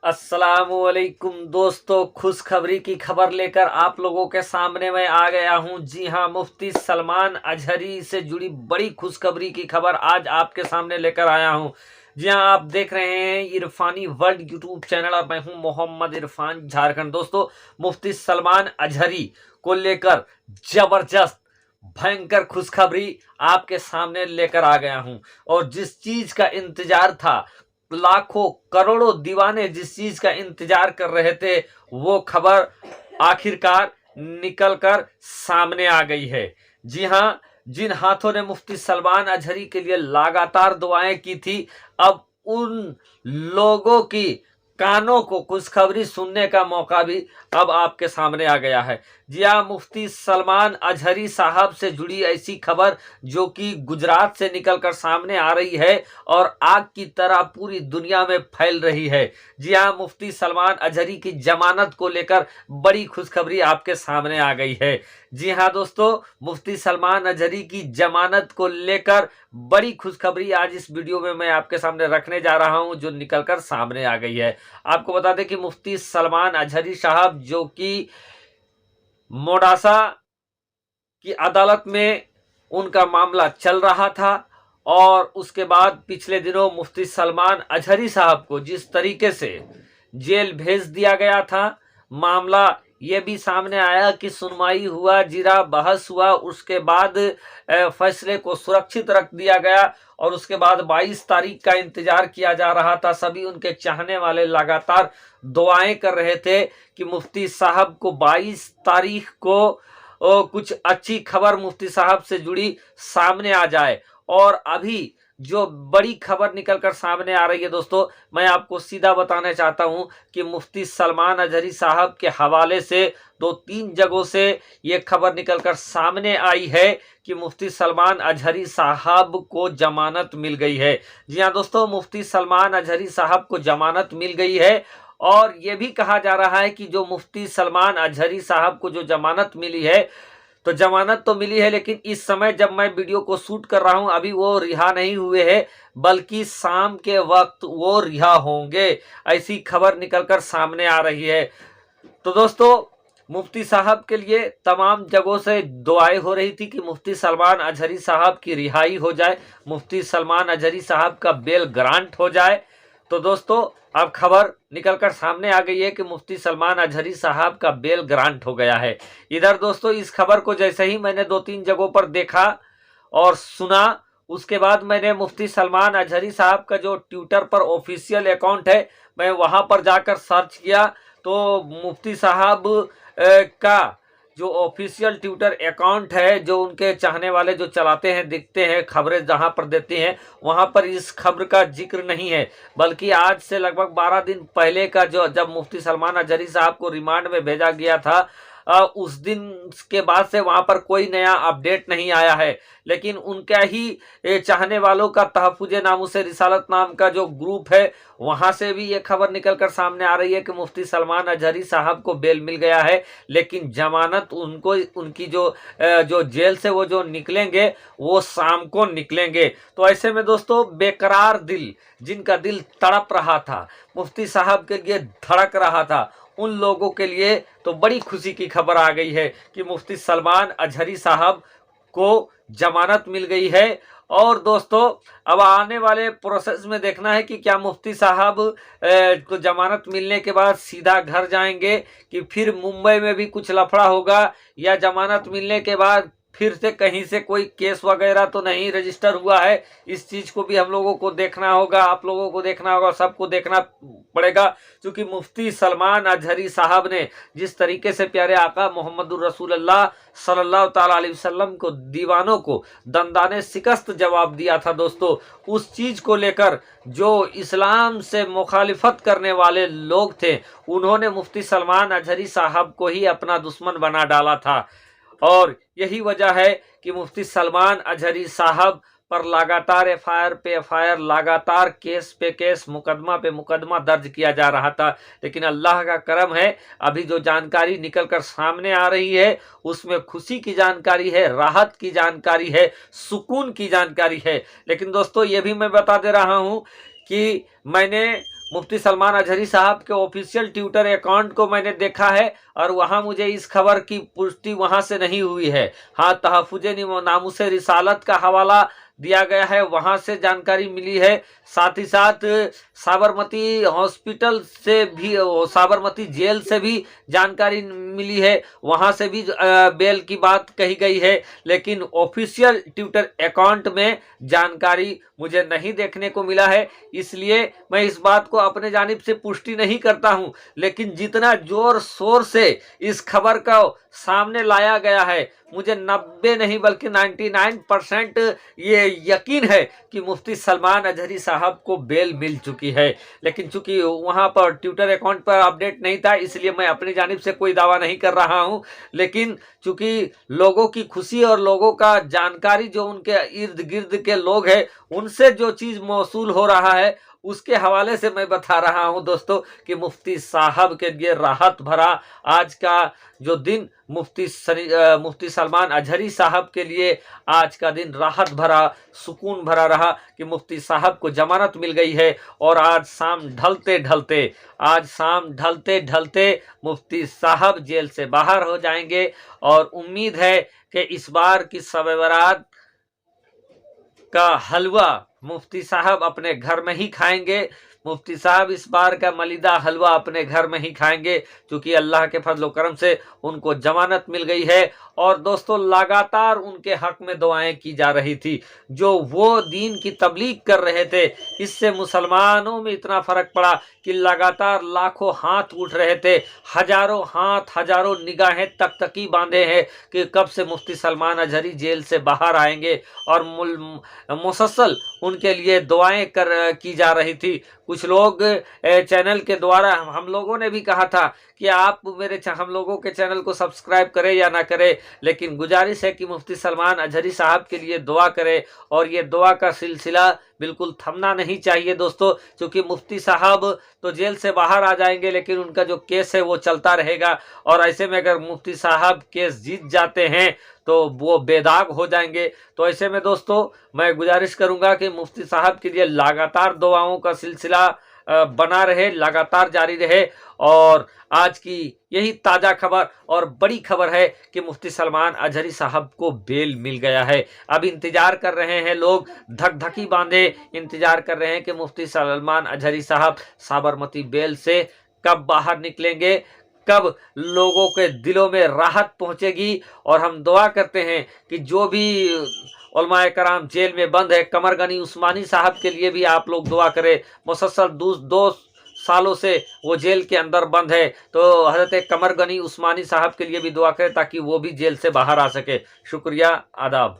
अस्सलामुअलैकुम दोस्तों, खुशखबरी की खबर लेकर आप लोगों के सामने मैं आ गया हूं। जी हां, मुफ्ती सलमान अजहरी से जुड़ी बड़ी खुशखबरी की खबर आज आपके सामने लेकर आया हूं। जी हां, आप देख रहे हैं इरफानी वर्ल्ड यूट्यूब चैनल और मैं हूं मोहम्मद इरफान झारखंड। दोस्तों, मुफ्ती सलमान अजहरी को लेकर जबरदस्त भयंकर खुशखबरी आपके सामने लेकर आ गया हूं। और जिस चीज का इंतजार था, लाखों करोड़ों दीवाने जिस चीज का इंतजार कर रहे थे, वो खबर आखिरकार निकलकर सामने आ गई है। जी हां, जिन हाथों ने मुफ्ती सलमान अजहरी के लिए लगातार दुआएं की थी, अब उन लोगों की कानों को खुशखबरी सुनने का मौका भी अब आपके सामने आ गया है। जी हां, मुफ्ती सलमान अजहरी साहब से जुड़ी ऐसी खबर जो कि गुजरात से निकलकर सामने आ रही है और आग की तरह पूरी दुनिया में फैल रही है। जी हां, मुफ्ती सलमान अजहरी की जमानत को लेकर बड़ी खुशखबरी आपके सामने आ गई है। जी हां दोस्तों, मुफ्ती सलमान अजहरी की जमानत को लेकर बड़ी खुशखबरी आज इस वीडियो में मैं आपके सामने रखने जा रहा हूं, जो निकलकर सामने आ गई है। आपको बता दें कि मुफ्ती सलमान अजहरी साहब, जो कि मोडासा की अदालत में उनका मामला चल रहा था, और उसके बाद पिछले दिनों मुफ्ती सलमान अजहरी साहब को जिस तरीके से जेल भेज दिया गया था, मामला ये भी सामने आया कि सुनवाई हुआ, जीरा बहस हुआ, उसके बाद फैसले को सुरक्षित रख दिया गया और उसके बाद 22 तारीख का इंतजार किया जा रहा था। सभी उनके चाहने वाले लगातार दुआएं कर रहे थे कि मुफ्ती साहब को 22 तारीख को कुछ अच्छी खबर मुफ्ती साहब से जुड़ी सामने आ जाए। और अभी जो बड़ी खबर निकलकर सामने आ रही है दोस्तों, मैं आपको सीधा बताना चाहता हूं कि मुफ्ती सलमान अजहरी साहब के हवाले से 2-3 जगहों से ये खबर निकलकर सामने आई है कि मुफ्ती सलमान अजहरी साहब को जमानत मिल गई है। जी हां दोस्तों, मुफ्ती सलमान अजहरी साहब को जमानत मिल गई है। और यह भी कहा जा रहा है कि जो मुफ्ती सलमान अजहरी साहब को जो जमानत मिली है, तो जमानत तो मिली है, लेकिन इस समय जब मैं वीडियो को शूट कर रहा हूं, अभी वो रिहा नहीं हुए हैं, बल्कि शाम के वक्त वो रिहा होंगे, ऐसी खबर निकलकर सामने आ रही है। तो दोस्तों, मुफ्ती साहब के लिए तमाम जगहों से दुआएं हो रही थी कि मुफ्ती सलमान अजहरी साहब की रिहाई हो जाए, मुफ्ती सलमान अजहरी साहब का बेल ग्रांट हो जाए। तो दोस्तों, अब खबर निकलकर सामने आ गई है कि मुफ्ती सलमान अजहरी साहब का बेल ग्रांट हो गया है। इधर दोस्तों, इस खबर को जैसे ही मैंने 2-3 जगहों पर देखा और सुना, उसके बाद मैंने मुफ्ती सलमान अजहरी साहब का जो ट्विटर पर ऑफिशियल अकाउंट है, मैं वहां पर जाकर सर्च किया, तो मुफ्ती साहब का जो ऑफिशियल ट्विटर अकाउंट है, जो उनके चाहने वाले जो चलाते हैं, दिखते हैं, खबरें जहां पर देते हैं, वहां पर इस खबर का जिक्र नहीं है। बल्कि आज से लगभग 12 दिन पहले का, जो जब मुफ्ती सलमान अजहरी साहब को रिमांड में भेजा गया था, उस दिन के बाद से वहां पर कोई नया अपडेट नहीं आया है। लेकिन उनका ही चाहने वालों का तहफ़्फ़ुज़े नामूस रिसालत नाम का जो ग्रुप है, वहां से भी ये खबर निकलकर सामने आ रही है कि मुफ्ती सलमान अजहरी साहब को बेल मिल गया है, लेकिन जमानत उनको, उनकी जो जेल से वो जो निकलेंगे, वो शाम को निकलेंगे। तो ऐसे में दोस्तों, बेकरार दिल, जिनका दिल तड़प रहा था, मुफ्ती साहब के लिए धड़क रहा था, उन लोगों के लिए तो बड़ी खुशी की खबर आ गई है कि मुफ्ती सलमान अजहरी साहब को जमानत मिल गई है। और दोस्तों, अब आने वाले प्रोसेस में देखना है कि क्या मुफ्ती साहब को जमानत मिलने के बाद सीधा घर जाएंगे, कि फिर मुंबई में भी कुछ लफड़ा होगा, या जमानत मिलने के बाद फिर से कहीं से कोई केस वगैरह तो नहीं रजिस्टर हुआ है। इस चीज को भी हम लोगों को देखना होगा, आप लोगों को देखना होगा, सबको देखना पड़ेगा। क्योंकि मुफ्ती सलमान अजहरी साहब ने जिस तरीके से प्यारे आका मोहम्मदुर रसूलुल्लाह सल्लल्लाहु ताला अलैहि वसल्लम को, दीवानों को दंदाने शिकस्त जवाब दिया था दोस्तों, उस चीज को लेकर जो इस्लाम से मुखालिफत करने वाले लोग थे, उन्होंने मुफ्ती सलमान अजहरी साहब को ही अपना दुश्मन बना डाला था। और यही वजह है कि मुफ्ती सलमान अजहरी साहब पर लगातार एफआईआर पे एफआईआर, लगातार केस पे केस, मुकदमा पे मुकदमा दर्ज किया जा रहा था। लेकिन अल्लाह का करम है, अभी जो जानकारी निकलकर सामने आ रही है, उसमें खुशी की जानकारी है, राहत की जानकारी है, सुकून की जानकारी है। लेकिन दोस्तों, ये भी मैं बता दे रहा हूं कि मैंने मुफ्ती सलमान अजहरी साहब के ऑफिशियल ट्विटर अकाउंट को मैंने देखा है और वहां मुझे इस खबर की पुष्टि वहां से नहीं हुई है। हाँ, तहफ़्फ़ुज़ नामूसे रिसालत का हवाला दिया गया है, वहां से जानकारी मिली है। साथ ही साथ साबरमती हॉस्पिटल से भी, साबरमती जेल से भी जानकारी मिली है, वहां से भी बेल की बात कही गई है। लेकिन ऑफिशियल ट्विटर अकाउंट में जानकारी मुझे नहीं देखने को मिला है, इसलिए मैं इस बात को अपने जानिब से पुष्टि नहीं करता हूं। लेकिन जितना जोर शोर से इस खबर का सामने लाया गया है, मुझे 90 नहीं बल्कि 99% ये यकीन है कि मुफ्ती सलमान अजहरी साहब को बेल मिल चुकी है। लेकिन चूंकि वहां पर ट्विटर अकाउंट पर अपडेट नहीं था, इसलिए मैं अपनी जानिब से कोई दावा नहीं कर रहा हूं। लेकिन चूंकि लोगों की खुशी और लोगों का जानकारी, जो उनके इर्द गिर्द के लोग हैं, उनसे जो चीज मौसूल हो रहा है, उसके हवाले से मैं बता रहा हूं दोस्तों कि मुफ्ती साहब के लिए राहत भरा आज का जो दिन, मुफ्ती सलमान अजहरी साहब के लिए आज का दिन राहत भरा, सुकून भरा रहा कि मुफ्ती साहब को जमानत मिल गई है। और आज शाम ढलते ढलते मुफ्ती साहब जेल से बाहर हो जाएंगे। और उम्मीद है कि इस बार की शब बारात का हलवा मुफ्ती साहब अपने घर में ही खाएंगे। मुफ्ती साहब इस बार का मलिदा हलवा अपने घर में ही खाएंगे, क्योंकि अल्लाह के फजल करम से उनको जमानत मिल गई है। और दोस्तों, लगातार उनके हक में दुआएं की जा रही थी। जो वो दीन की तबलीग कर रहे थे, इससे मुसलमानों में इतना फर्क पड़ा कि लगातार लाखों हाथ उठ रहे थे, हजारों हाथ, हजारों निगाहें तकतकी बांधे हैं कि कब से मुफ्ती सलमान अजहरी जेल से बाहर आएंगे। और मुसलसल उनके लिए दुआएं की जा रही थी। कुछ लोग चैनल के द्वारा, हम लोगों ने भी कहा था कि आप हम लोगों के चैनल को सब्सक्राइब करें या ना करें, लेकिन गुजारिश है कि मुफ्ती सलमान अजहरी साहब के लिए दुआ करें। और ये दुआ का सिलसिला बिल्कुल थमना नहीं चाहिए दोस्तों, क्योंकि मुफ्ती साहब तो जेल से बाहर आ जाएंगे, लेकिन उनका जो केस है वो चलता रहेगा। और ऐसे में अगर मुफ्ती साहब केस जीत जाते हैं तो वो बेदाग हो जाएंगे। तो ऐसे में दोस्तों, मैं गुजारिश करूंगा कि मुफ्ती साहब के लिए लगातार दुआओं का सिलसिला बना रहे, लगातार जारी रहे। और आज की यही ताज़ा खबर और बड़ी खबर है कि मुफ्ती सलमान अजहरी साहब को बेल मिल गया है। अब इंतजार कर रहे हैं लोग, धकधकी बांधे इंतजार कर रहे हैं कि मुफ्ती सलमान अजहरी साहब साबरमती बेल से कब बाहर निकलेंगे, कब लोगों के दिलों में राहत पहुंचेगी। और हम दुआ करते हैं कि जो भी उलमाए कराम जेल में बंद है, कमर गनी उस्मानी साहब के लिए भी आप लोग दुआ करें। मुसलसल 2 सालों से वो जेल के अंदर बंद है, तो हजरत कमर गनी उस्मानी साहब के लिए भी दुआ करें ताकि वो भी जेल से बाहर आ सके। शुक्रिया, आदाब।